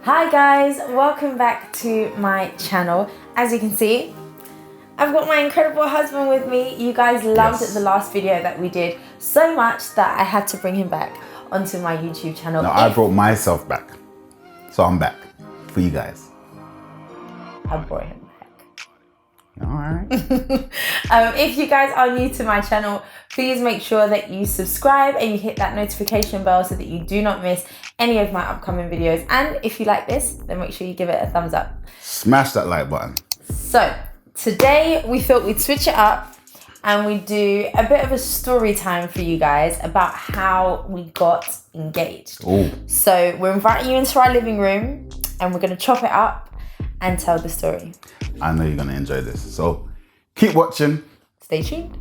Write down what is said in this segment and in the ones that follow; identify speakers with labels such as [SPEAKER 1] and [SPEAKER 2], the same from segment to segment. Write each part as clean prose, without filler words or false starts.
[SPEAKER 1] Hi guys, welcome back to my channel. As you can see, I've got my incredible husband with me. You guys loved the last video that we did so much that I had to bring him back onto my YouTube channel.
[SPEAKER 2] No, I brought myself back. So I'm back for you guys.
[SPEAKER 1] I brought him back.
[SPEAKER 2] All right.
[SPEAKER 1] If you guys are new to my channel, please make sure that you subscribe and you hit that notification bell so that you do not miss any of my upcoming videos. And if you like this, then make sure you give it a thumbs up.
[SPEAKER 2] Smash that like button.
[SPEAKER 1] So today we thought we'd switch it up and we'd do a bit of a story time for you guys about how we got engaged.
[SPEAKER 2] Ooh.
[SPEAKER 1] So we're inviting you into our living room and we're going to chop it up and tell the story.
[SPEAKER 2] I know you're going to enjoy this. So keep watching.
[SPEAKER 1] Stay tuned.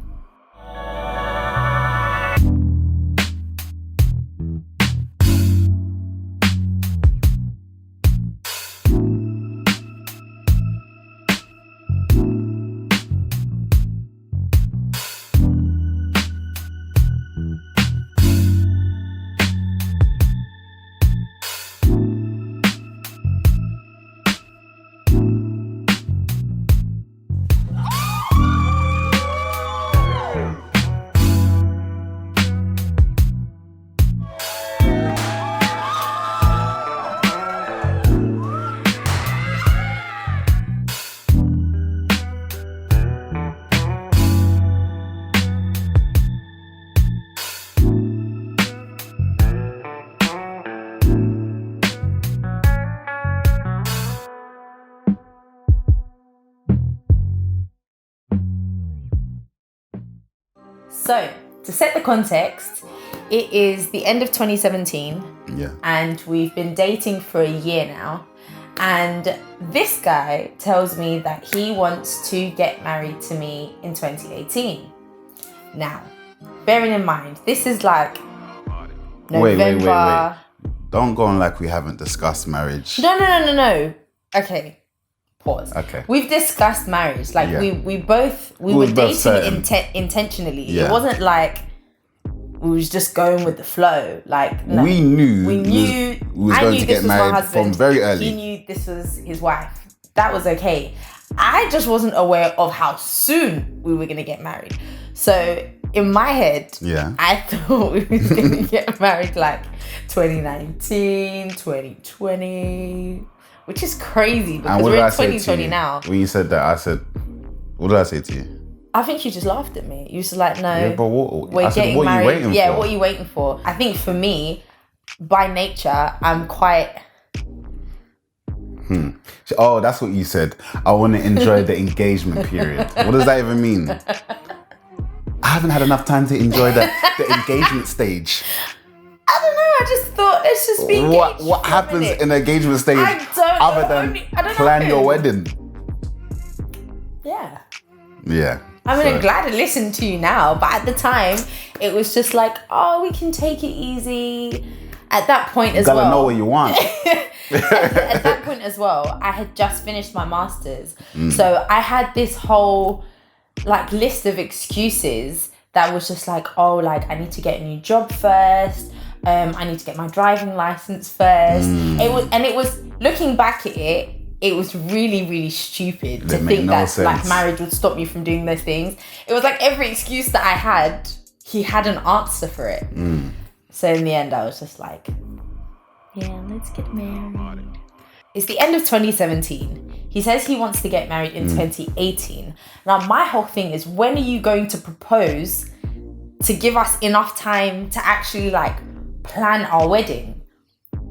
[SPEAKER 1] So, to set the context, it is the end of 2017.
[SPEAKER 2] Yeah.
[SPEAKER 1] And we've been dating for a year now. And this guy tells me that he wants to get married to me in 2018. Now, bearing in mind, this is like November.
[SPEAKER 2] Wait. Don't go on like we haven't discussed marriage.
[SPEAKER 1] No. Okay. Pause.
[SPEAKER 2] Okay.
[SPEAKER 1] We've discussed marriage. Like we were dating intentionally.
[SPEAKER 2] Yeah.
[SPEAKER 1] It wasn't like we was just going with the flow. Like no.
[SPEAKER 2] We knew
[SPEAKER 1] we
[SPEAKER 2] was going to get married from very early.
[SPEAKER 1] He knew this was his wife. That was okay. I just wasn't aware of how soon we were gonna get married. So in my head, I thought we was gonna get married like 2019, 2020. Which is crazy because we're in 2020 now.
[SPEAKER 2] When you said that, I said, what did I say to you?
[SPEAKER 1] I think you just laughed at me. You was like, no,
[SPEAKER 2] yeah, but what,
[SPEAKER 1] we're getting married.
[SPEAKER 2] Are you waiting for?
[SPEAKER 1] What are you waiting for? I think for me, by nature, I'm quite...
[SPEAKER 2] Oh, that's what you said. I want to enjoy the engagement period. What does that even mean? I haven't had enough time to enjoy the engagement stage.
[SPEAKER 1] I don't know. I just thought let's just be engaged.
[SPEAKER 2] What happens in the engagement stage other than plan your wedding?
[SPEAKER 1] Yeah.
[SPEAKER 2] Yeah.
[SPEAKER 1] I mean, I'm glad to listen to you now, but at the time, it was just like, oh, we can take it easy. At that point as well.
[SPEAKER 2] You gotta know what you want.
[SPEAKER 1] At that point as well, I had just finished my master's. So I had this whole like list of excuses that was just like, oh, like I need to get a new job first. I need to get my driving license first. It was looking back at it, it was really, really stupid to think that like marriage would stop you from doing those things. It was like every excuse that I had, he had an answer for it. So in the end, I was just like, yeah, let's get married. It's the end of 2017. He says he wants to get married in 2018. Now, my whole thing is, when are you going to propose to give us enough time to actually like plan our wedding?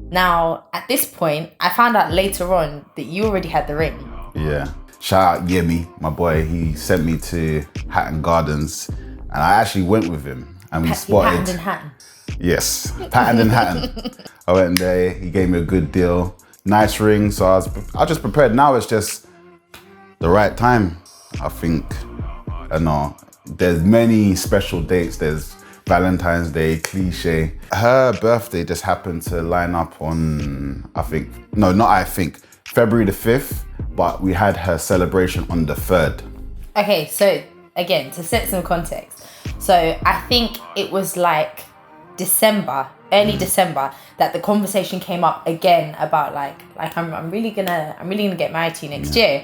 [SPEAKER 1] Now, at this point, I found out later on that you already had the ring.
[SPEAKER 2] Yeah. Shout out Yemi, my boy. He sent me to Hatton Gardens and I actually went with him and we spotted...
[SPEAKER 1] Patterned in Hatton.
[SPEAKER 2] Yes, patterned in Hatton. I went there, he gave me a good deal. Nice ring, so I was just prepared. Now it's just the right time, I think. I know, there's many special dates. There's Valentine's Day, cliche. Her birthday just happened to line up on, February the 5th, but we had her celebration on the 3rd.
[SPEAKER 1] Okay, so again, to set some context. So I think it was like December early December, that the conversation came up again about like I'm really gonna get married to you next year.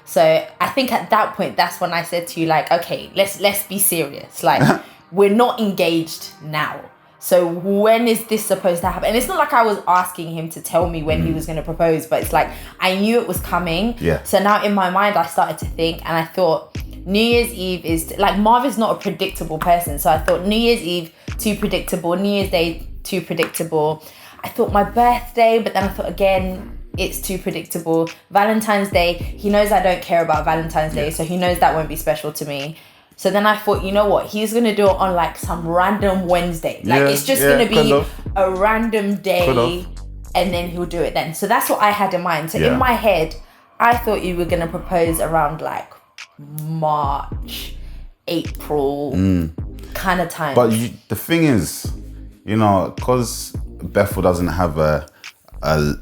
[SPEAKER 1] So I think at that point, that's when I said to you, like, okay, let's be serious. Like, we're not engaged now. So when is this supposed to happen? And it's not like I was asking him to tell me when he was going to propose, but it's like I knew it was coming.
[SPEAKER 2] Yeah.
[SPEAKER 1] So now in my mind, I started to think, and I thought New Year's Eve is like, Marv is not a predictable person. So I thought New Year's Eve, too predictable. New Year's Day, too predictable. I thought my birthday, but then I thought again, it's too predictable. Valentine's Day, he knows I don't care about Valentine's Day, so he knows that won't be special to me. So then I thought, you know what, he's gonna do it on like some random Wednesday. Like it's just gonna be a random day, and then he'll do it then. So that's what I had in mind. So in my head, I thought you were gonna propose around like March, April kind of time.
[SPEAKER 2] But the thing is, you know, because Bethel doesn't have a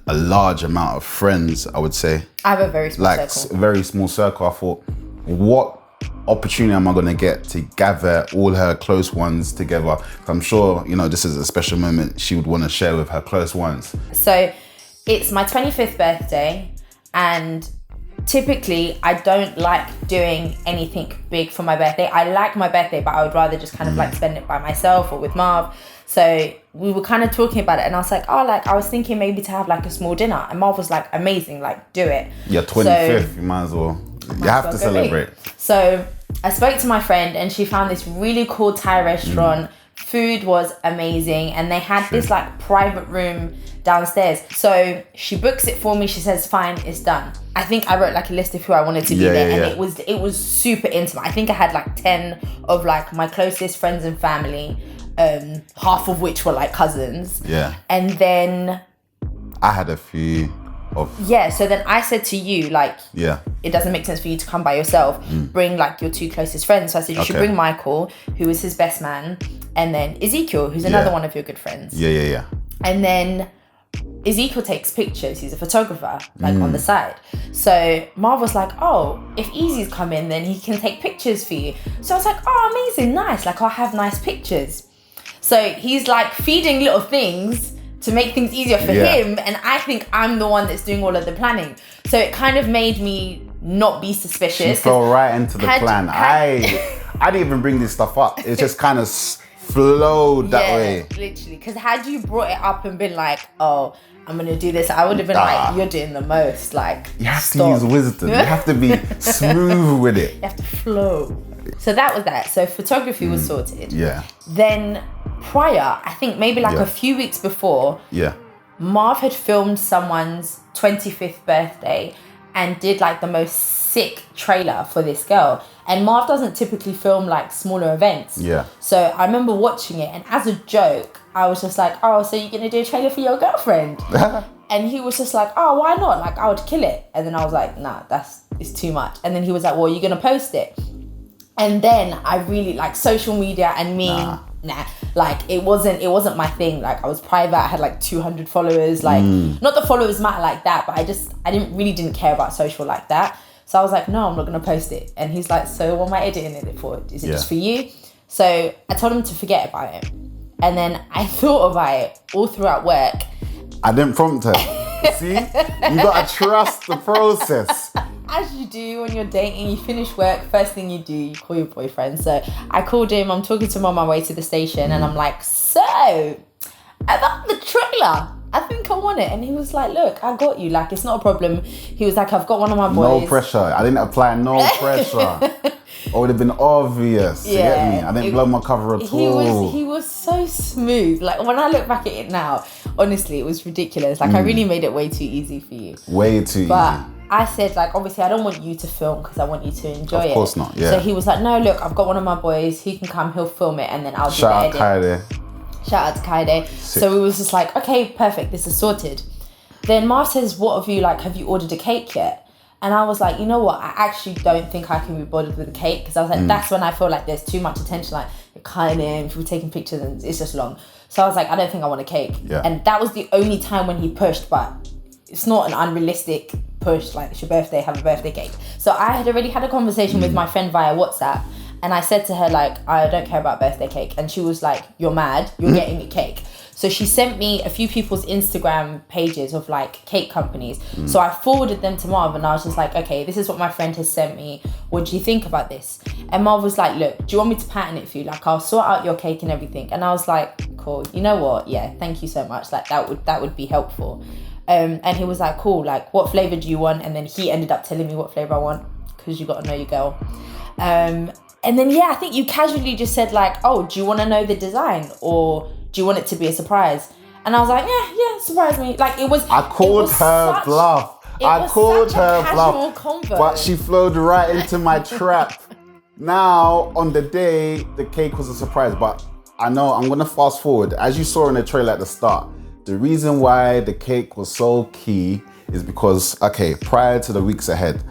[SPEAKER 2] large amount of friends, I would say.
[SPEAKER 1] I have a very small circle.
[SPEAKER 2] Very small circle. I thought, what opportunity am I going to get to gather all her close ones together? I'm sure, you know, this is a special moment she would want to share with her close ones.
[SPEAKER 1] So it's my 25th birthday, and typically I don't like doing anything big for my birthday. I like my birthday, but I would rather just kind of like spend it by myself or with Marv. So we were kind of talking about it, and I was like, oh, like I was thinking maybe to have like a small dinner. And Marv was like, amazing, like do it.
[SPEAKER 2] Yeah, 25th, you might as well. You have to celebrate.
[SPEAKER 1] So I spoke to my friend, and she found this really cool Thai restaurant. Food was amazing, and they had this like private room downstairs. So she books it for me. She says, fine, it's done. I think I wrote like a list of who I wanted to be there, and it was super intimate. I think I had like 10 of like my closest friends and family, half of which were like cousins.
[SPEAKER 2] Yeah.
[SPEAKER 1] And then
[SPEAKER 2] I had a few of...
[SPEAKER 1] Yeah, so then I said to you, like,
[SPEAKER 2] it
[SPEAKER 1] doesn't make sense for you to come by yourself. Bring like your two closest friends. So I said you should bring Michael, who is his best man, and then Ezekiel, who's another one of your good friends.
[SPEAKER 2] Yeah.
[SPEAKER 1] And then Ezekiel takes pictures. He's a photographer, like on the side. So Marv was like, oh, if Easy's come in, then he can take pictures for you. So I was like, oh, amazing, nice. Like I'll have nice pictures. So he's like feeding little things to make things easier for him, and I think I'm the one that's doing all of the planning. So it kind of made me not be suspicious.
[SPEAKER 2] She fell right into the plan. I didn't even bring this stuff up. It just kind of flowed that way.
[SPEAKER 1] Literally. Because had you brought it up and been like, oh, I'm going to do this, I would have been like, you're doing the most. Like,
[SPEAKER 2] you have to use wisdom. You have to be smooth with it.
[SPEAKER 1] You have to flow. So that was that. So photography was sorted.
[SPEAKER 2] Yeah.
[SPEAKER 1] Then prior, I think maybe like a few weeks before, Marv had filmed someone's 25th birthday and did like the most sick trailer for this girl. And Marv doesn't typically film like smaller events.
[SPEAKER 2] Yeah.
[SPEAKER 1] So I remember watching it, and as a joke, I was just like, oh, so you're going to do a trailer for your girlfriend? And he was just like, oh, why not? Like, I would kill it. And then I was like, nah, it's too much. And then he was like, well, you're going to post it. And then I really like social media and me. Nah, like it wasn't my thing. Like I was private. I had like 200 followers. Like not the followers matter like that, but I didn't care about social like that. So I was like, no, I'm not gonna post it. And he's like, so what am I editing it for? Is it just for you? So I told him to forget about it. And then I thought about it all throughout work.
[SPEAKER 2] I didn't prompt her. See, you gotta trust the process.
[SPEAKER 1] As you do when you're dating, you finish work, first thing you do, you call your boyfriend. So I called him, I'm talking to him on my way to the station, and I'm like, so, about the trailer, I think I want it. And he was like, look, I got you, like, it's not a problem. He was like, I've got one of my boys.
[SPEAKER 2] No pressure. I didn't apply no pressure. It would have been obvious. You get me? I didn't blow my cover at all.
[SPEAKER 1] He was so smooth. Like, when I look back at it now, honestly, it was ridiculous. Like, I really made it way too easy for you.
[SPEAKER 2] Way too easy.
[SPEAKER 1] I said, like, obviously, I don't want you to film because I want you to enjoy it.
[SPEAKER 2] Of course not, yeah.
[SPEAKER 1] So he was like, no, look, I've got one of my boys. He can come, he'll film it, and then I'll do the edit. Shout out to Kaide. So we was just like, okay, perfect, this is sorted. Then Marv says, what have you ordered a cake yet? And I was like, you know what? I actually don't think I can be bothered with a cake, because I was like, that's when I feel like there's too much attention. Like, you're cutting in, people taking pictures, and it's just long. So I was like, I don't think I want a cake.
[SPEAKER 2] Yeah.
[SPEAKER 1] And that was the only time when he pushed, but it's not an unrealistic push, like it's your birthday, have a birthday cake. So I had already had a conversation with my friend via WhatsApp, and I said to her, like, I don't care about birthday cake. And she was like, you're mad, you're getting a cake. So she sent me a few people's Instagram pages of like cake companies. So I forwarded them to Marv and I was just like, okay, this is what my friend has sent me. What do you think about this? And Marv was like, look, do you want me to pattern it for you? Like, I'll sort out your cake and everything. And I was like, cool. You know what? Yeah, thank you so much. Like that would be helpful. And he was like, cool. Like, what flavor do you want? And then he ended up telling me what flavor I want, because you got to know your girl. And then, yeah, I think you casually just said like, oh, do you want to know the design or do you want it to be a surprise? And I was like, yeah, surprise me. Like it was.
[SPEAKER 2] I called her bluff. I called her bluff.
[SPEAKER 1] Convo.
[SPEAKER 2] But she flowed right into my trap. Now, on the day, the cake was a surprise. But I know I'm going to fast forward. As you saw in the trailer at the start, the reason why the cake was so key is because, okay, prior to the weeks ahead,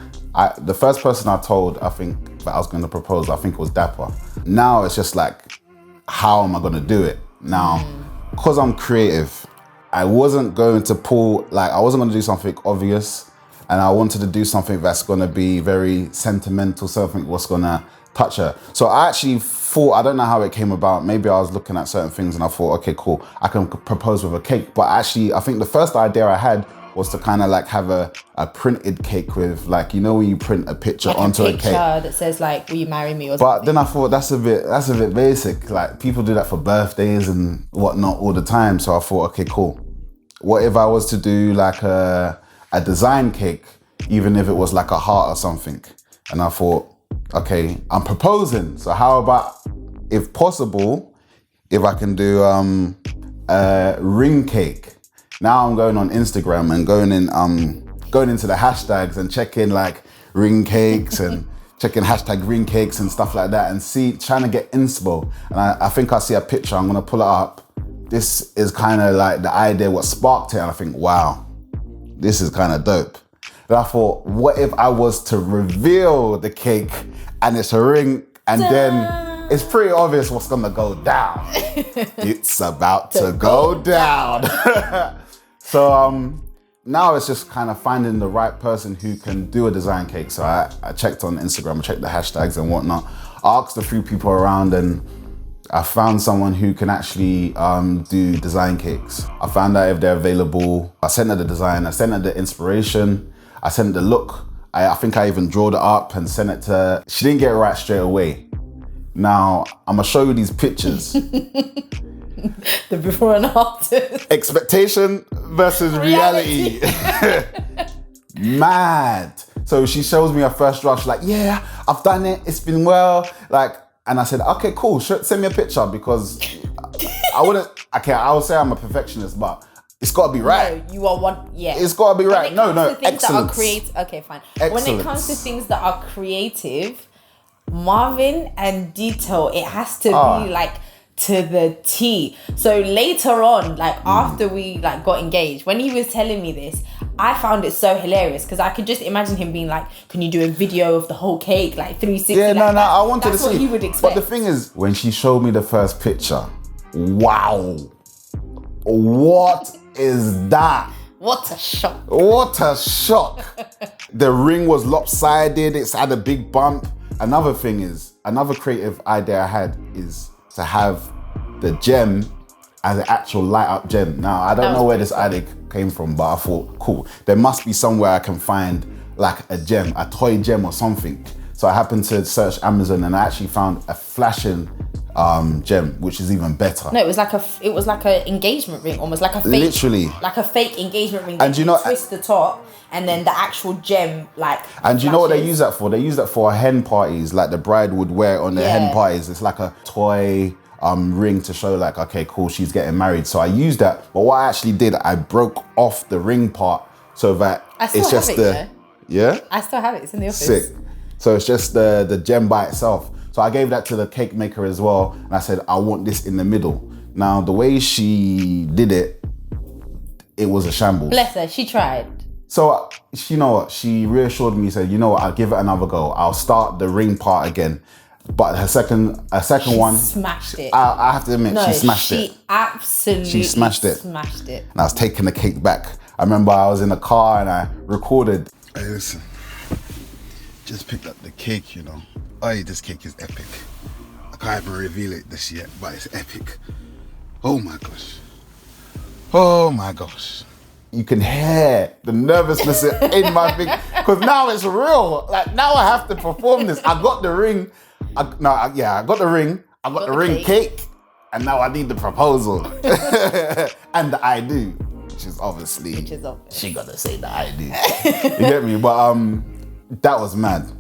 [SPEAKER 2] the first person I told, I think, that I was going to propose, I think it was Dapper. Now it's just like, how am I going to do it? Now, because I'm creative, I wasn't going to do something obvious, and I wanted to do something that's going to be very sentimental, something what's going to touch her. So I actually thought, I don't know how it came about, maybe I was looking at certain things and I thought, okay, cool, I can propose with a cake. But actually, I think the first idea I had was to kind of like have a printed cake with, like, you know when you print a picture
[SPEAKER 1] like
[SPEAKER 2] onto a cake
[SPEAKER 1] that says like, will you marry me or
[SPEAKER 2] but
[SPEAKER 1] something.
[SPEAKER 2] then I thought that's a bit basic. Like people do that for birthdays and whatnot all the time. So I thought, okay, cool. What if I was to do like a design cake, even if it was like a heart or something? And I thought, okay, I'm proposing. So how about, if possible, if I can do a ring cake? Now I'm going on Instagram and going into the hashtags and checking like ring cakes and checking hashtag ring cakes and stuff like that and trying to get inspo. And I think I see a picture, I'm gonna pull it up. This is kind of like the idea, what sparked it. And I think, wow, this is kind of dope. And I thought, what if I was to reveal the cake and it's a ring and then it's pretty obvious what's gonna go down. It's about to go down. So now it's just kind of finding the right person who can do a design cake. So I checked on Instagram, I checked the hashtags and whatnot. I asked a few people around and I found someone who can actually do design cakes. I found out if they're available. I sent her the design, I sent her the inspiration, I sent her the look. I think I even drawed it up and sent it to her. She didn't get it right straight away. Now, I'm gonna show you these pictures.
[SPEAKER 1] The before and after.
[SPEAKER 2] Expectation versus reality. Mad. So she shows me her first draft. She's like, yeah, I've done it. It's been well. Like, and I said, okay, cool. Send me a picture because I would say I'm a perfectionist, but it's got to be right.
[SPEAKER 1] No, you are one. Yeah.
[SPEAKER 2] It's got to be right. No,
[SPEAKER 1] excellence.
[SPEAKER 2] excellence.
[SPEAKER 1] Okay, fine.
[SPEAKER 2] Excellence.
[SPEAKER 1] When it comes to things that are creative, Marvin and detail, it has to be like to the T. So later on, like after we like got engaged, when he was telling me this, I found it so hilarious because I could just imagine him being like, can you do a video of the whole cake, like 360?
[SPEAKER 2] Yeah,
[SPEAKER 1] like
[SPEAKER 2] no, I wanted to see.
[SPEAKER 1] That's what you would expect.
[SPEAKER 2] But the thing is, when she showed me the first picture, wow, what is that?
[SPEAKER 1] What a shock.
[SPEAKER 2] What a shock. The ring was lopsided, it's had a big bump. Another thing is, another creative idea I had is to have the gem as an actual light up gem. Now, I don't know where this idea came from, but I thought, cool, there must be somewhere I can find like a gem, a toy gem or something. So I happened to search Amazon and I actually found a flashing gem, which is even better.
[SPEAKER 1] No, it was like a engagement ring, almost like a fake,
[SPEAKER 2] literally
[SPEAKER 1] like a fake engagement ring.
[SPEAKER 2] And you know,
[SPEAKER 1] twist the top, and then the actual gem, like.
[SPEAKER 2] And you know what they use that for? They use that for hen parties. Like the bride would wear it on their hen parties. It's like a toy ring to show like, okay, cool, she's getting married. So I used that. But what I actually did, I broke off the ring part so that it's just yeah.
[SPEAKER 1] I still have it. It's in the office.
[SPEAKER 2] Sick. So it's just the gem by itself. So I gave that to the cake maker as well. And I said, I want this in the middle. Now, the way she did it, it was a shambles.
[SPEAKER 1] Bless her, she tried.
[SPEAKER 2] So, you know what? She reassured me, said, you know what? I'll give it another go. I'll start the ring part again. But her second one,
[SPEAKER 1] smashed it.
[SPEAKER 2] I have to admit, she smashed it.
[SPEAKER 1] She absolutely
[SPEAKER 2] smashed it.
[SPEAKER 1] Smashed it.
[SPEAKER 2] And I was taking the cake back. I remember I was in the car and I recorded.
[SPEAKER 3] Hey, listen. Just picked up the cake, you know. Oh, this cake is epic. I can't even reveal it this yet, but it's epic. Oh my gosh. Oh my gosh.
[SPEAKER 2] You can hear the nervousness in my thing. Because now it's real. Like, now I have to perform this. I got the ring. I got the ring. I got the ring cake. And now I need the proposal. And the I do. Which is obvious. She gotta say the I do. You get me? But that was mad.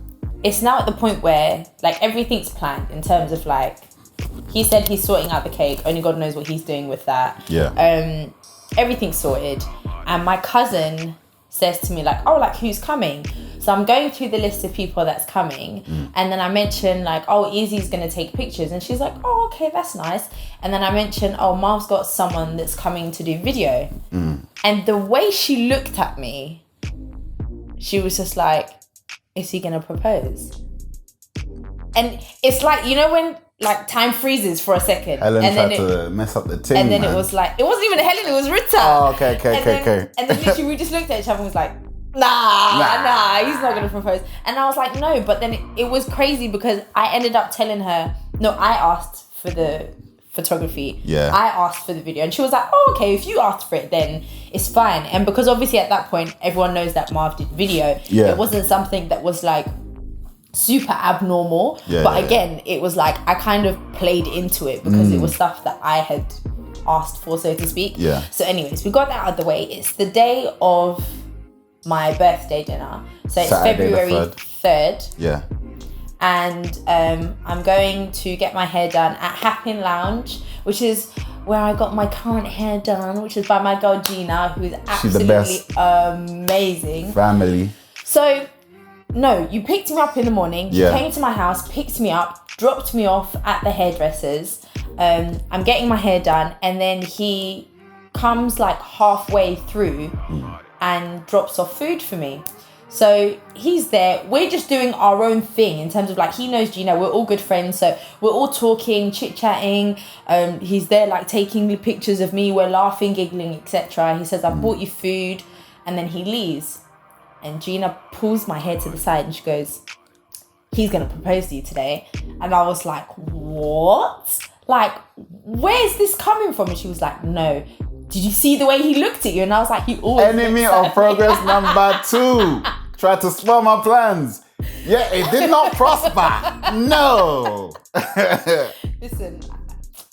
[SPEAKER 1] It's now at the point where, like, everything's planned in terms of, like, he said he's sorting out the cake. Only God knows what he's doing with that.
[SPEAKER 2] Yeah.
[SPEAKER 1] Everything's sorted. And my cousin says to me, like, oh, like, who's coming? So I'm going through the list of people that's coming. And then I mention, like, oh, Easy's going to take pictures. And she's like, oh, okay, that's nice. And then I mention, oh, Marv's got someone that's coming to do video. And the way she looked at me, she was just like, is he going to propose? And it's like, you know when, like, time freezes for a second.
[SPEAKER 2] Helen tried to mess up the thing,
[SPEAKER 1] and then it was like, it wasn't even Helen, it was Rita.
[SPEAKER 2] Oh, okay.
[SPEAKER 1] And then literally we just looked at each other and was like, nah, he's not going to propose. And I was like, no. But then it was crazy because I ended up telling her, no, I asked for the photography.
[SPEAKER 2] Yeah.
[SPEAKER 1] I asked for the video. And she was like, oh, okay, if you asked for it, then it's fine. And because obviously at that point, everyone knows that Marv did video.
[SPEAKER 2] Yeah.
[SPEAKER 1] It wasn't something that was like super abnormal. But again, it was like, I kind of played into it because it was stuff that I had asked for, so to speak.
[SPEAKER 2] Yeah.
[SPEAKER 1] So anyways, we got that out of the way. It's the day of my birthday dinner. So it's
[SPEAKER 2] Saturday
[SPEAKER 1] February 3rd.
[SPEAKER 2] Yeah.
[SPEAKER 1] And I'm going to get my hair done at HAPIN Lounge, which is where I got my current hair done, which is by my girl Gina, who's absolutely amazing.
[SPEAKER 2] Family.
[SPEAKER 1] So, no, you picked me up in the morning. You
[SPEAKER 2] Yeah.
[SPEAKER 1] came to my house, picked me up, dropped me off at the hairdresser's. I'm getting my hair done, and then he comes like halfway through and drops off food for me. So he's there. We're just doing our own thing in terms of, like, he knows Gina. We're all good friends. So we're all talking, chit-chatting. He's there, like, taking pictures of me. We're laughing, giggling, etc. He says, I bought you food. And then he leaves. And Gina pulls my hair to the side and she goes, he's going to propose to you today. And I was like, what? Like, where's this coming from? And she was like, no. Did you see the way he looked at you? And I was like, he always
[SPEAKER 2] Enemy of progress number 2. Tried to spoil my plans. Yeah, it did not prosper. No.
[SPEAKER 1] Listen,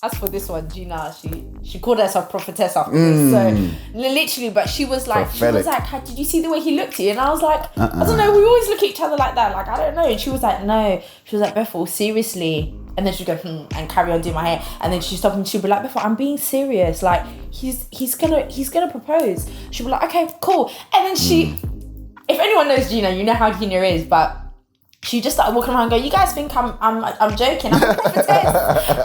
[SPEAKER 1] as for this one, Gina, she called herself prophetess after this. So literally, but she was like, did you see the way he looked at you? And I was like, I don't know. We always look at each other like that. Like, I don't know. And she was like, no. She was like, Bethel, seriously. And then she'd go, and carry on doing my hair. And then she'd stop and she'd be like, Bethel, I'm being serious. Like, he's gonna propose. She'd be like, okay, cool. And then if anyone knows Gina, you know how Gina is, but she just started walking around and go, you guys think I'm joking. I'm a prophetess.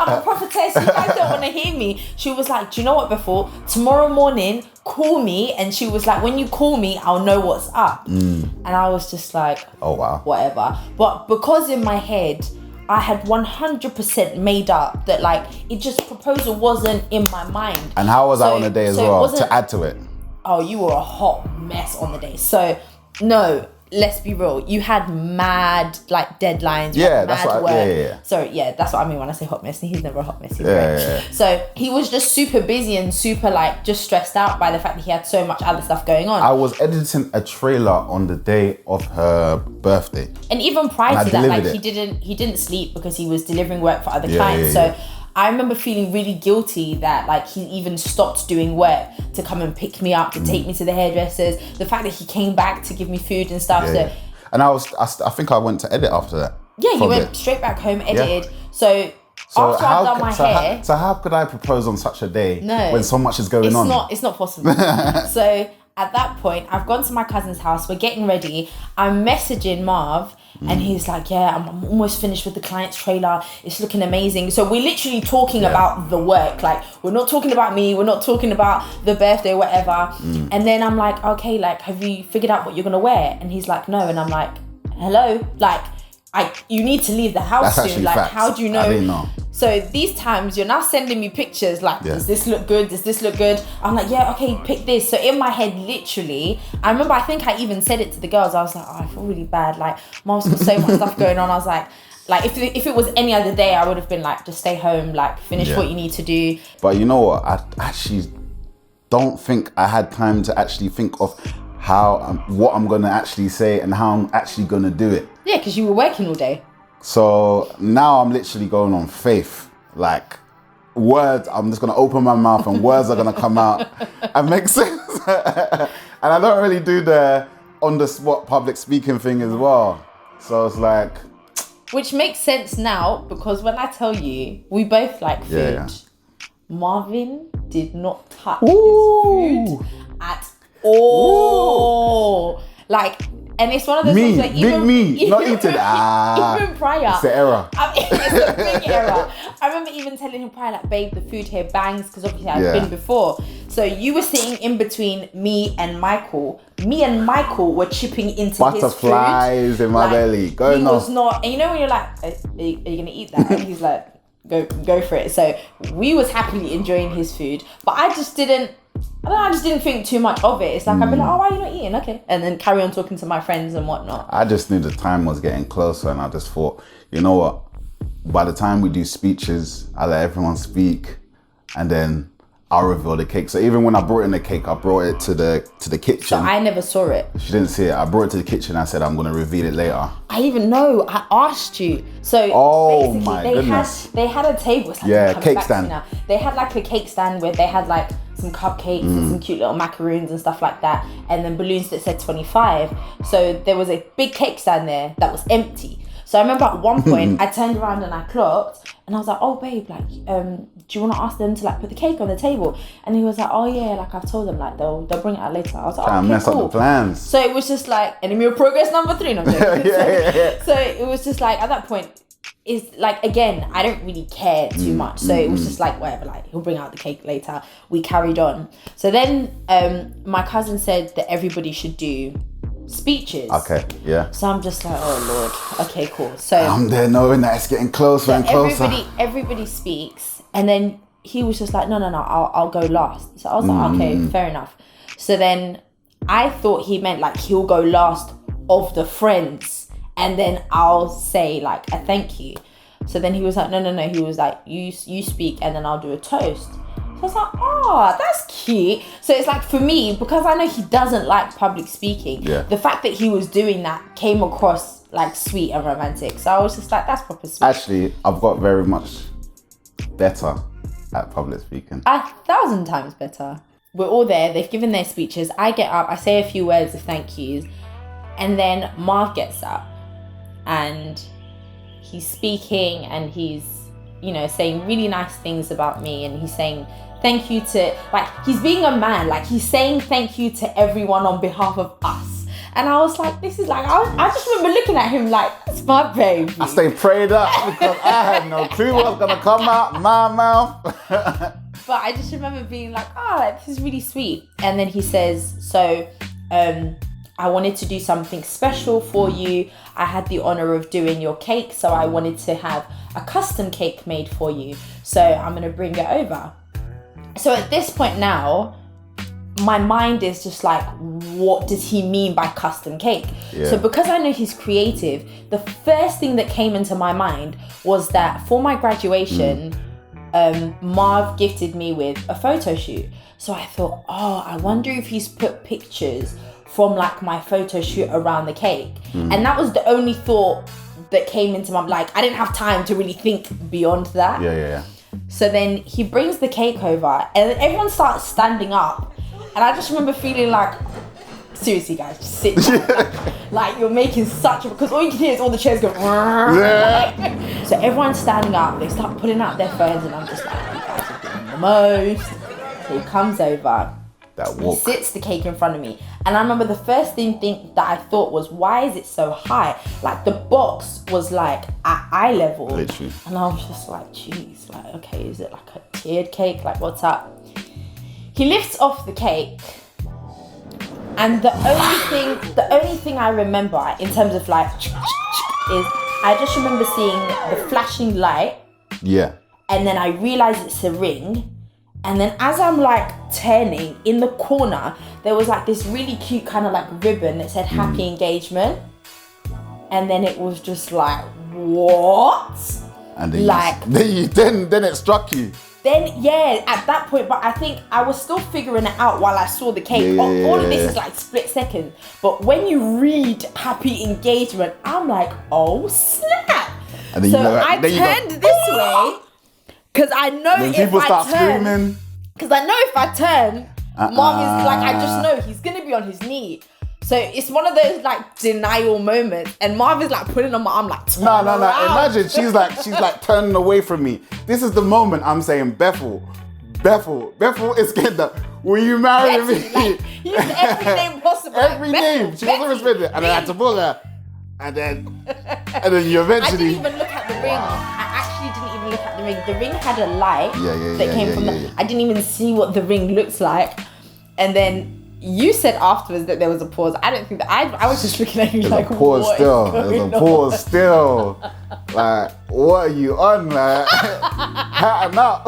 [SPEAKER 1] I'm a prophetess. You guys don't want to hear me. She was like, do you know what, Bethel? Tomorrow morning, call me. And she was like, when you call me, I'll know what's up. And I was just like,
[SPEAKER 2] oh, wow.
[SPEAKER 1] Whatever. But because in my head, I had 100% made up that, like, it just, proposal wasn't in my mind.
[SPEAKER 2] And how was I on the day as well, to add to it?
[SPEAKER 1] Oh, you were a hot mess on the day. So, no, let's be real. You had mad, like, deadlines.
[SPEAKER 2] Yeah, that's what yeah.
[SPEAKER 1] So, yeah, that's what I mean when I say hot mess. He's never a hot mess. He's great. So, he was just super busy and super, like, just stressed out by the fact that he had so much other stuff going on.
[SPEAKER 2] I was editing a trailer on the day of her birthday.
[SPEAKER 1] And even prior to that, like, he didn't sleep because he was delivering work for other clients. So I remember feeling really guilty that, like, he even stopped doing work to come and pick me up, to take me to the hairdressers. The fact that he came back to give me food and stuff.
[SPEAKER 2] And I think I went to edit after that.
[SPEAKER 1] Yeah, you went straight back home, edited. So after I've done my hair.
[SPEAKER 2] So how could I propose on such a day when so much is going on?
[SPEAKER 1] It's not possible. So at that point, I've gone to my cousin's house. We're getting ready. I'm messaging Marv. And he's like, yeah, I'm almost finished with the client's trailer. It's looking amazing. So we're literally talking about the work. Like, we're not talking about me. We're not talking about the birthday, whatever. And then I'm like, okay, like, have you figured out what you're going to wear? And he's like, no. And I'm like, hello? Like, you need to leave the house soon. Like, facts. How do you know?
[SPEAKER 2] I didn't know.
[SPEAKER 1] So these times you're now sending me pictures like, does this look good? Does this look good? I'm like, yeah, okay, pick this. So in my head, literally, I remember, I think I even said it to the girls. I was like, oh, I feel really bad. Like, Mom's got so much stuff going on. I was like, if it was any other day, I would have been like, just stay home, like, finish what you need to do.
[SPEAKER 2] But you know what? I actually don't think I had time to actually think of what I'm gonna actually say and how I'm actually gonna do it.
[SPEAKER 1] Yeah, because you were working all day.
[SPEAKER 2] So now I'm literally going on faith. Like words, I'm just gonna open my mouth and words are gonna come out and make sense. And I don't really do the on the spot public speaking thing as well. So it's like,
[SPEAKER 1] which makes sense now, because when I tell you we both like food,
[SPEAKER 2] Yeah.
[SPEAKER 1] Marvin did not touch
[SPEAKER 2] Ooh.
[SPEAKER 1] his food at all. Like, and it's one of those things that even
[SPEAKER 2] not eating.
[SPEAKER 1] Even prior,
[SPEAKER 2] It's the error.
[SPEAKER 1] It's a big error. I remember even telling him prior, like, babe, the food here bangs, because obviously I've been before. So you were sitting in between me and Michael. Me and Michael were chipping into
[SPEAKER 2] Butterflies
[SPEAKER 1] his food.
[SPEAKER 2] in my belly. Going
[SPEAKER 1] He
[SPEAKER 2] on.
[SPEAKER 1] was not, and you know when you're like, are you gonna eat that? And he's like, go for it. So we was happily enjoying his food, but I just didn't think too much of it. It's like, I'd be like, oh, why are you not eating? Okay. And then carry on talking to my friends and whatnot.
[SPEAKER 2] I just knew the time was getting closer, and I just thought, you know what? By the time we do speeches, I let everyone speak, and then I'll reveal the cake. So even when I brought in the cake, I brought it to the kitchen.
[SPEAKER 1] So I never saw it.
[SPEAKER 2] She didn't see it. I brought it to the kitchen. I said, I'm going to reveal it later.
[SPEAKER 1] I even know. I asked you. So
[SPEAKER 2] Oh,
[SPEAKER 1] basically
[SPEAKER 2] my goodness.
[SPEAKER 1] they had a table. It's like,
[SPEAKER 2] Yeah,
[SPEAKER 1] I'm coming
[SPEAKER 2] cake
[SPEAKER 1] back to
[SPEAKER 2] stand.
[SPEAKER 1] you now. They had like a cake stand where they had like some cupcakes and some cute little macaroons and stuff like that, and then balloons that said 25. So there was a big cake stand there that was empty. So I remember at one point I turned around and I clocked, and I was like, oh babe, like, do you want to ask them to like put the cake on the table? And he was like, oh yeah, like I've told them, like they'll bring it out later. I was like,
[SPEAKER 2] Trying to mess up the plans.
[SPEAKER 1] So it was just like enemy of progress number 3. No, I'm joking.
[SPEAKER 2] Yeah.
[SPEAKER 1] So it was just like, at that point, it's like, again, I don't really care too much. So it was just like, whatever, like he'll bring out the cake later. We carried on. So then my cousin said that everybody should do speeches.
[SPEAKER 2] Okay, yeah.
[SPEAKER 1] So I'm just like, oh Lord. Okay, cool. So
[SPEAKER 2] I'm there knowing that it's getting closer and closer.
[SPEAKER 1] everybody speaks, and then he was just like, no, I'll go last. So I was like, okay, fair enough. So then I thought he meant like he'll go last of the friends, and then I'll say like a thank you. So then he was like, no. He was like, you speak, and then I'll do a toast. So I was like, oh, that's cute. So it's like, for me, because I know he doesn't like public speaking, the fact that he was doing that came across like sweet and romantic. So I was just like, that's proper sweet.
[SPEAKER 2] Actually, I've got very much better at public speaking.
[SPEAKER 1] 1,000 times better. We're all there. They've given their speeches. I get up. I say a few words of thank yous. And then Marv gets up. And he's speaking. And he's, saying really nice things about me. And he's saying thank you to... Like, he's being a man. Like, he's saying thank you to everyone on behalf of us. And I was like, this is like... I just remember looking at him like, that's my baby.
[SPEAKER 2] I stayed prayed up because I had no clue what was going to come out my mouth.
[SPEAKER 1] But I just remember being like, this is really sweet. And then he says, so I wanted to do something special for you. I had the honor of doing your cake, so I wanted to have a custom cake made for you. So I'm going to bring it over. So at this point now, my mind is just like, what does he mean by custom cake?
[SPEAKER 2] Yeah.
[SPEAKER 1] So because I know he's creative, the first thing that came into my mind was that for my graduation, Marv gifted me with a photo shoot. So I thought, I wonder if he's put pictures from like my photo shoot around the cake. And that was the only thought that came into my, like, I didn't have time to really think beyond that.
[SPEAKER 2] Yeah.
[SPEAKER 1] So then he brings the cake over and everyone starts standing up. And I just remember feeling like, seriously guys, just sit down. Like, you're making such a, because all you can hear is all the chairs go. So everyone's standing up, they start pulling out their phones, and I'm just like, you guys are doing the most. So he comes over, he sits the cake in front of me, and I remember the first thing that I thought was, why is it so high? Like, the box was like at eye level.
[SPEAKER 2] Literally.
[SPEAKER 1] And I was just like, geez, like, okay, is it like a tiered cake? Like, what's up? He lifts off the cake, and the only thing I remember in terms of like is I just remember seeing the flashing light.
[SPEAKER 2] Yeah.
[SPEAKER 1] And then I realize it's a ring. And then as I'm like turning, in the corner, there was like this really cute kind of like ribbon that said happy engagement. And then it was just like, what?
[SPEAKER 2] And then
[SPEAKER 1] like
[SPEAKER 2] then it struck you.
[SPEAKER 1] Then at that point, but I think I was still figuring it out while I saw the cake. All of this is like split seconds. But when you read happy engagement, I'm like, oh snap!
[SPEAKER 2] And then
[SPEAKER 1] so I turned this way because I know if
[SPEAKER 2] people start
[SPEAKER 1] I turn,
[SPEAKER 2] screaming.
[SPEAKER 1] because I know if I turn, Mom is like, I just know he's gonna be on his knee. So it's one of those like denial moments, and Marv is like putting on my arm like,
[SPEAKER 2] No. Imagine she's like turning away from me. This is the moment I'm saying, Bethel is getting the. Will you marry me?
[SPEAKER 1] Like, he used every name possible.
[SPEAKER 2] Every
[SPEAKER 1] like,
[SPEAKER 2] name. She wasn't respected, and then I had to pull her, and then you eventually.
[SPEAKER 1] I didn't even look at the ring. I actually didn't even look at the ring. The ring had a light that came from the. I didn't even see what the ring looks like, and then. You said afterwards that there was a pause. I don't think that I was just looking at you like,
[SPEAKER 2] There's a pause still. Like, what are you on, like? Pattern up.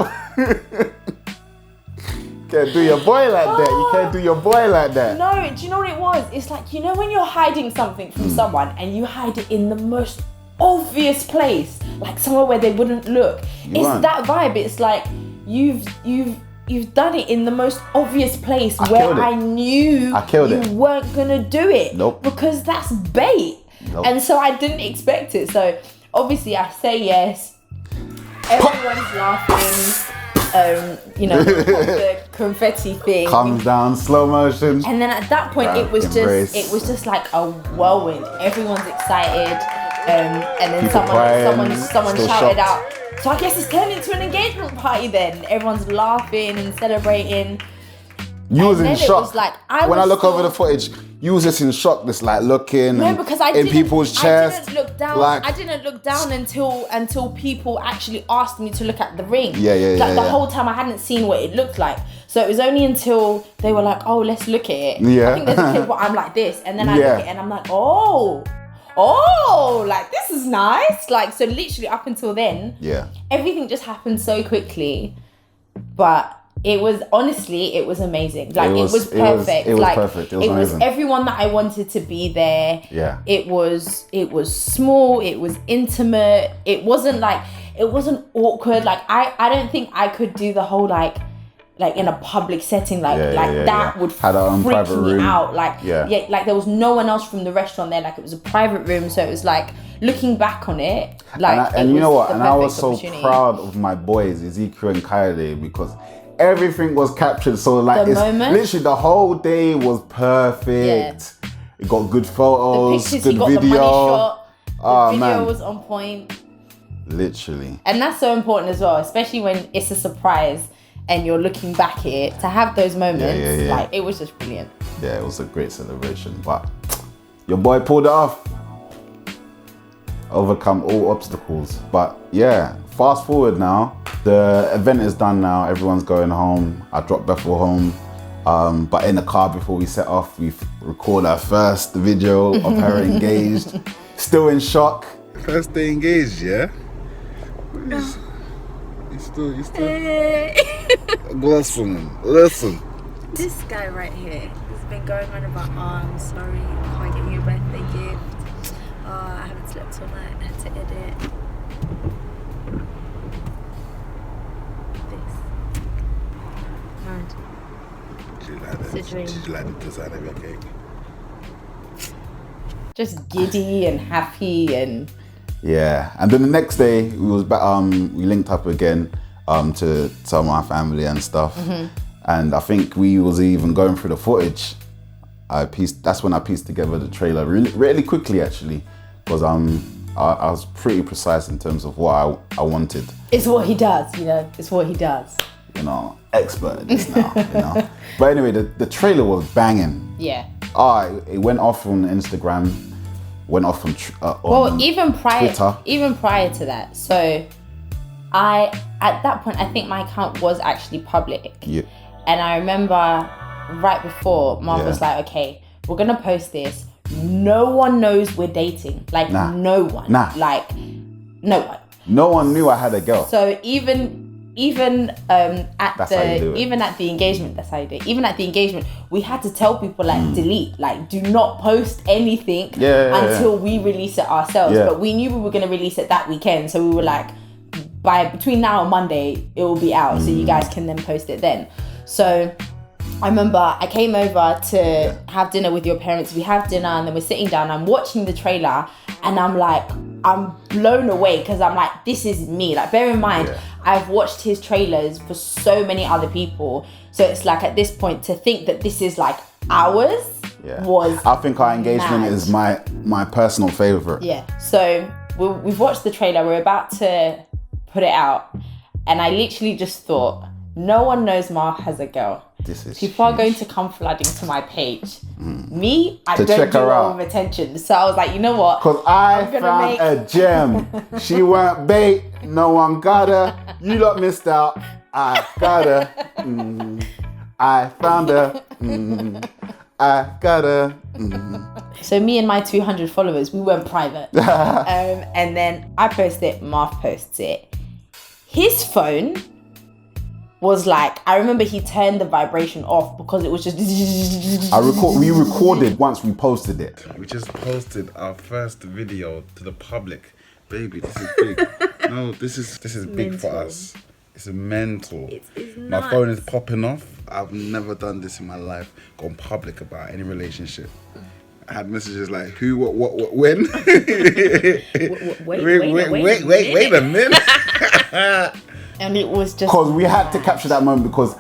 [SPEAKER 2] Can't do your boy like that. You can't do your boy like that.
[SPEAKER 1] No, do you know what it was? It's like, you know when you're hiding something from someone and you hide it in the most obvious place, like somewhere where they wouldn't look. That vibe. It's like you've done it in the most obvious place where I knew you weren't gonna do it.
[SPEAKER 2] Nope.
[SPEAKER 1] Because that's bait.
[SPEAKER 2] Nope.
[SPEAKER 1] And so I didn't expect it. So obviously I say yes. Everyone's laughing. The confetti thing
[SPEAKER 2] comes down, slow motion.
[SPEAKER 1] And then at that point it was just like a whirlwind. Everyone's excited. And then someone shouted out. So I guess it's turned into an engagement party then. Everyone's laughing and celebrating.
[SPEAKER 2] You was in shock.
[SPEAKER 1] Was like,
[SPEAKER 2] when I look over the footage, you was just in shock, just like looking
[SPEAKER 1] because
[SPEAKER 2] in people's chest.
[SPEAKER 1] I didn't look down. I didn't look down until people actually asked me to look at the ring. The whole time I hadn't seen what it looked like. So it was only until they were like, "Oh, let's look at it."
[SPEAKER 2] Yeah.
[SPEAKER 1] I think there's a clip where I'm like this, and then I look at it and I'm like, "Oh, like this is nice." Like, so literally up until then, everything just happened so quickly. But it was amazing. Like, it was perfect.
[SPEAKER 2] It was perfect. It was amazing.
[SPEAKER 1] Everyone that I wanted to be there.
[SPEAKER 2] Yeah.
[SPEAKER 1] It was small, it was intimate. It wasn't awkward. Like, I don't think I could do the whole like in a public setting that would freak me out. Like like there was no one else from the restaurant there. Like, it was a private room, so it was like, looking back on it, like,
[SPEAKER 2] and you know what? And I was so proud of my boys, Ezekiel and Kylie, because everything was captured. So like, literally the whole day was perfect. It got good photos,
[SPEAKER 1] good
[SPEAKER 2] video.
[SPEAKER 1] The money shot. The video
[SPEAKER 2] man.
[SPEAKER 1] was on point.
[SPEAKER 2] Literally.
[SPEAKER 1] And that's so important as well, especially when it's a surprise and you're looking back at it, to have those moments. Like, it was just brilliant.
[SPEAKER 2] Yeah, it was a great celebration. But your boy pulled it off. Overcome all obstacles. But yeah, fast forward now. The event is done now. Everyone's going home. I dropped Bethel home. But in the car before we set off, we recorded our first video of her engaged. Still in shock.
[SPEAKER 3] First day engaged, yeah? You still. Listen.
[SPEAKER 4] This guy right here has been going on about, I'm sorry, I can't get you a birthday gift. I haven't slept all night, I had to edit. This.
[SPEAKER 3] Did you like the design of your cake?
[SPEAKER 1] Just giddy and happy and...
[SPEAKER 2] Yeah, and then the next day we was back. We linked up again to tell my family and stuff, and I think we was even going through the footage. That's when I pieced together the trailer really quickly, actually, because I was pretty precise in terms of what I wanted.
[SPEAKER 1] It's what he does, you know. It's what he does.
[SPEAKER 2] You know, expert at this now. You know, but anyway, the trailer was banging.
[SPEAKER 1] Yeah.
[SPEAKER 2] It went off on Instagram. Went off on
[SPEAKER 1] even prior
[SPEAKER 2] Twitter.
[SPEAKER 1] to that. So at that point, I think my account was actually public. Yeah. And I remember right before, Marv was like, okay, we're going to post this. No one knows we're dating. Like, no one. Like, no one.
[SPEAKER 2] No one knew I had a girl.
[SPEAKER 1] So even at the engagement, that's how you do it. Even at the engagement, we had to tell people, like, delete, like, do not post anything until we release it ourselves. But we knew we were going to release it that weekend, so we were like, between now and Monday, it will be out, so you guys can then post it then. So I remember I came over to have dinner with your parents. We have dinner and then we're sitting down. I'm watching the trailer and I'm like, I'm blown away because I'm like, this is me. Like, bear in mind, I've watched his trailers for so many other people. So it's like at this point to think that this is like ours was
[SPEAKER 2] I think our engagement
[SPEAKER 1] mad.
[SPEAKER 2] is my personal favorite.
[SPEAKER 1] Yeah. So we've watched the trailer. We're about to put it out. And I literally just thought, no one knows Marv has a girl. People are going to come flooding to my page. Me, I don't do a lot of attention. So I was like, you know what?
[SPEAKER 2] Because I found a gem. She weren't bait. No one got her. You lot missed out. I got her. I found her. I got her.
[SPEAKER 1] So me and my 200 followers, we went private. And then I post it, Marv posts it. His phone was like, I remember he turned the vibration off because it was just...
[SPEAKER 2] We recorded once we posted it.
[SPEAKER 3] We just posted our first video to the public. Baby, this is big. No, this is big for us. It's mental.
[SPEAKER 4] It's
[SPEAKER 3] My
[SPEAKER 4] nuts.
[SPEAKER 3] phone is popping off. I've never done this in my life. Gone public about any relationship. I had messages like, who, what, when? Wait a minute.
[SPEAKER 1] And it was just...
[SPEAKER 2] Because we had to capture that moment because...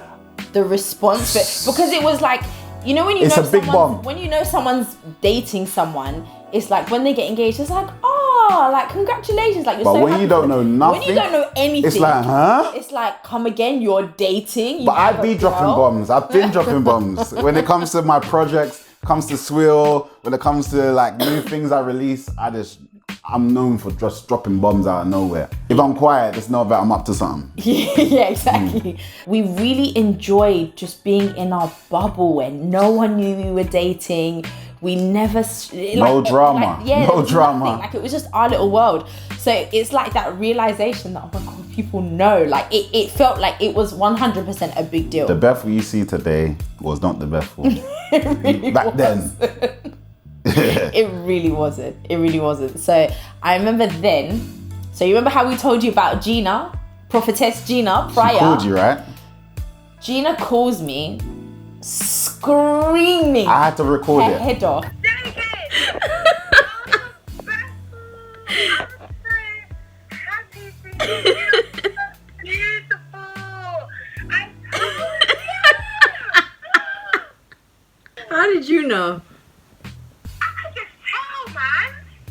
[SPEAKER 1] the response, because it was like, you know, when you
[SPEAKER 2] It's
[SPEAKER 1] know
[SPEAKER 2] a big bomb.
[SPEAKER 1] when you know someone's dating someone, it's like when they get engaged, it's like, oh, like congratulations, like you're
[SPEAKER 2] But
[SPEAKER 1] so
[SPEAKER 2] when
[SPEAKER 1] happy
[SPEAKER 2] you don't
[SPEAKER 1] for
[SPEAKER 2] know
[SPEAKER 1] them.
[SPEAKER 2] nothing,
[SPEAKER 1] when you don't know anything,
[SPEAKER 2] it's like, huh?
[SPEAKER 1] It's like, come again, you're dating.
[SPEAKER 2] But I'd be dropping bombs. I've been dropping bombs. When it comes to my projects, comes to Swill, when it comes to like new things I release, I'm known for just dropping bombs out of nowhere. If I'm quiet, it's not that I'm up to something.
[SPEAKER 1] Yeah, exactly. We really enjoyed just being in our bubble where no one knew we were dating. We never...
[SPEAKER 2] No drama. No drama.
[SPEAKER 1] Nothing. Like, it was just our little world. So it's like that realization that, oh my God, people know. Like, it felt like it was 100% a big deal.
[SPEAKER 2] The Bethel you see today was not the Bethel back then.
[SPEAKER 1] It really wasn't. It really wasn't. So I remember then. So you remember how we told you about Gina, prophetess Gina, prior?
[SPEAKER 2] She called you, right?
[SPEAKER 1] Gina calls me, screaming.
[SPEAKER 2] I had to record
[SPEAKER 1] her
[SPEAKER 2] it.
[SPEAKER 1] head off.
[SPEAKER 4] How did you know?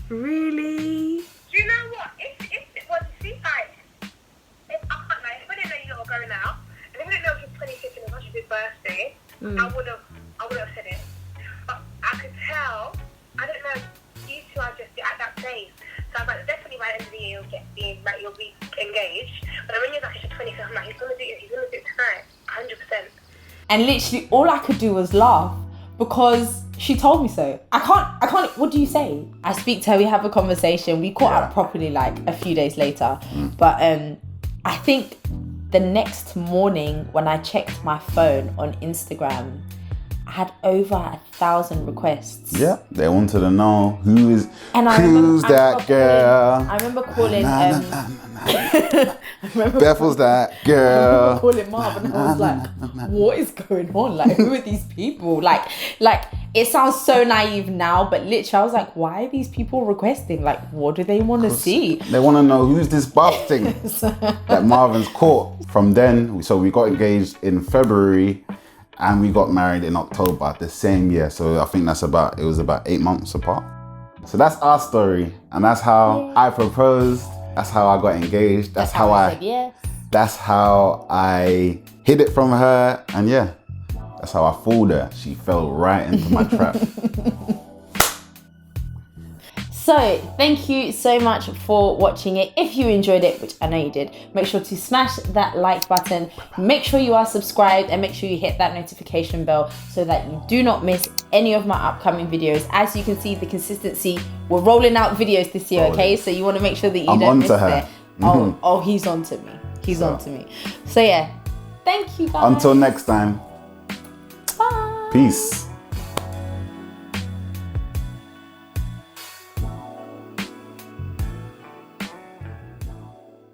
[SPEAKER 5] Do
[SPEAKER 4] Really?
[SPEAKER 5] you know what? If it was like, if I can't lie, if I didn't know you were going out, and if I didn't know it was 26 and it was such a big birthday, I would have said it. But I could tell, I don't know, you two are just at that place. So I was like, definitely by the end of the year you'll be engaged. But when you're like, it's your 26, I'm like, he's gonna do it tonight, 100%.
[SPEAKER 1] And literally all I could do was laugh because she told me so. I can't, what do you say? I speak to her, we have a conversation. We caught up properly like a few days later. But I think the next morning when I checked my phone on Instagram, I had over 1,000 requests.
[SPEAKER 2] Yeah, they wanted to know who's
[SPEAKER 1] I
[SPEAKER 2] that girl.
[SPEAKER 1] I remember calling
[SPEAKER 2] Bethel's that girl.
[SPEAKER 1] calling Marv and I was like, what is going on? Like, who are these people? Like it sounds so naive now, but literally I was like, why are these people requesting? Like, what do they want to see?
[SPEAKER 2] They want to know who's this buff thing that Marvin's caught. From then, so we got engaged in February and we got married in October the same year. So I think it was about 8 months apart. So that's our story, and that's how I proposed. That's how I got engaged. That's how I
[SPEAKER 1] said yes.
[SPEAKER 2] That's how I hid it from her, and yeah, that's how I fooled her. She fell right into my trap.
[SPEAKER 1] So thank you so much for watching it. If you enjoyed it, which I know you did, make sure to smash that like button. Make sure you are subscribed and make sure you hit that notification bell so that you do not miss any of my upcoming videos. As you can see, the consistency, we're rolling out videos this year, okay? So you want to make sure that you don't miss it. Oh, he's on to me. He's on to me. So yeah, thank you guys.
[SPEAKER 2] Until next time.
[SPEAKER 1] Bye.
[SPEAKER 2] Peace.